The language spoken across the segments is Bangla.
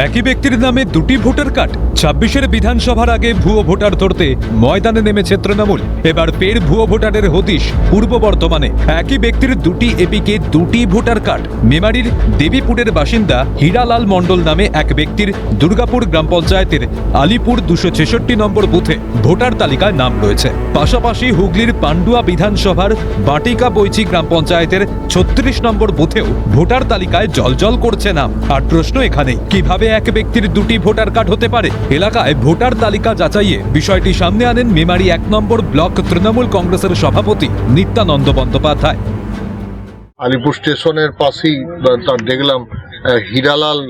একই ব্যক্তির নামে দুটি ভোটার কার্ড। 26-এর বিধানসভার আগে ভুয়ো ভোটার ধরতে ময়দানে নেমেছে তৃণমূল। এবার ফের ভুয়ো ভোটারের হদিশ পূর্ব বর্ধমানে। একই ব্যক্তির দুটি এপিকে দুটি ভোটার কার্ড। মেমারির দেবীপুরের বাসিন্দা হীরালাল মণ্ডল নামে এক ব্যক্তির দুর্গাপুর গ্রাম পঞ্চায়েতের আলিপুর 266 নম্বর বুথে ভোটার তালিকায় নাম রয়েছে। পাশাপাশি হুগলির পান্ডুয়া বিধানসভার বাটিকা বৈচি গ্রাম পঞ্চায়েতের 36 নম্বর বুথেও ভোটার তালিকায় জলজল করছে নাম। আর প্রশ্ন এখানেই, কিভাবে এক ব্যক্তির দুটি ভোটার কার্ড হতে পারে? এলাকায় ভোটার তালিকা যাচাইয়ে বিষয়টি সামনে আনেন মেমারি 1 নম্বর ব্লক তৃণমূল কংগ্রেসের সভাপতি নিত্যানন্দ বন্দ্যোপাধ্যায়। আলিপুর স্টেশনের পাশেই তার দেখলাম হীরালাল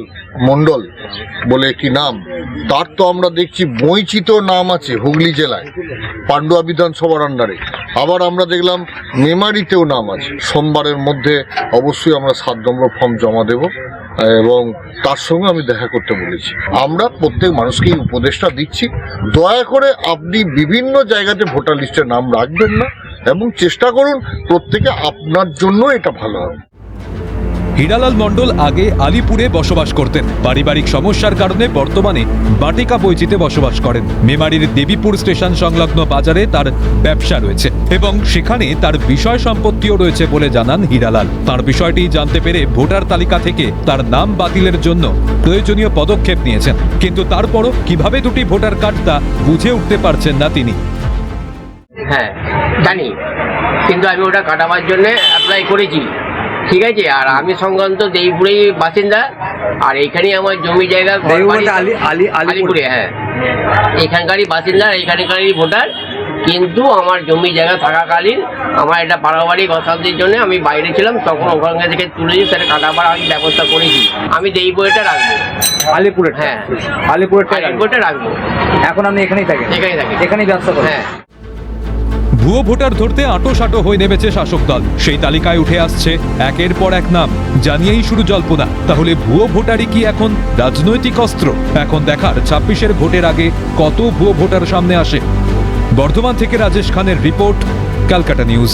মণ্ডল বলে কি নাম, তার তো আমরা দেখছি বৈচিতেও নাম আছে হুগলি জেলায় পান্ডুয়া বিধানসভার আন্ডারে। আবার আমরা দেখলাম মেমারিতেও নাম আছে। সোমবারের মধ্যে অবশ্যই আমরা 7 নম্বর ফর্ম জমা দেব এবং তার সঙ্গে আমি দেখা করতে বলেছি। আমরা প্রত্যেক মানুষকেই উপদেশটা দিচ্ছি, দয়া করে আপনি বিভিন্ন জায়গাতে ভোটার লিস্টে নাম রাখবেন না এবং চেষ্টা করুন প্রত্যেকে আপনার জন্য এটা ভালো হবে। হীরালাল মণ্ডল আগে আলিপুরে বসবাস করতেন। পারিবারিক সমস্যার কারণে বর্তমানে বাটিকা বৈচিতে বসবাস করেন। মেমারির দেবীপুর স্টেশন সংলগ্ন বাজারে তার ব্যবসা রয়েছে এবং সেখানে তার বিষয় সম্পত্তিও রয়েছে বলে জানান হীরালাল। তার বিষয়টি জানতে পেরে ভোটার তালিকা থেকে তার নাম বাতিলের জন্য প্রয়োজনীয় পদক্ষেপ নিয়েছেন, কিন্তু তারপরও কিভাবে দুটি ভোটার কার্ড তা বুঝে উঠতে পারছেন না তিনি। হ্যাঁ জানি, কিন্তু আমি ওটা কাটাবার জন্য অ্যাপ্লাই করেছি, ঠিক আছে। আর আমি সংক্রান্ত দেবীপুরেই বাসিন্দা, আর এখানেই আমার জমি জায়গা আলিপুরে, হ্যাঁ এখানকারই বাসিন্দা, এখানকারই ভোটার। কিন্তু আমার জমি জায়গা থাকাকালীন আমার একটা পারিবারিক অশান্তির জন্য আমি বাইরে ছিলাম, তখন ওখান থেকে তুলেছি, সেটা কাটাবার আমি ব্যবস্থা করেছি। আমি দেবীপুরেটা রাখবো, আলিপুরে, হ্যাঁ আলিপুরটা রাখবো। এখন আপনি এখানেই থাকেন? এখানেই ব্যবসা করেন? হ্যাঁ। ভুয়ো ভোটার ধরতে আঁটোসাঁটো হয়ে নেমেছে শাসক দল। সেই তালিকায় উঠে আসছে একের পর এক নাম, জানিয়েই শুরু জল্পনা। তাহলে ভুয়ো ভোটারই কি এখন রাজনৈতিক অস্ত্র? এখন দেখার 26-এর ভোটের আগে কত ভুয়ো ভোটার সামনে আসে। বর্ধমান থেকে রাজেশ খানের রিপোর্ট, ক্যালকাটা নিউজ।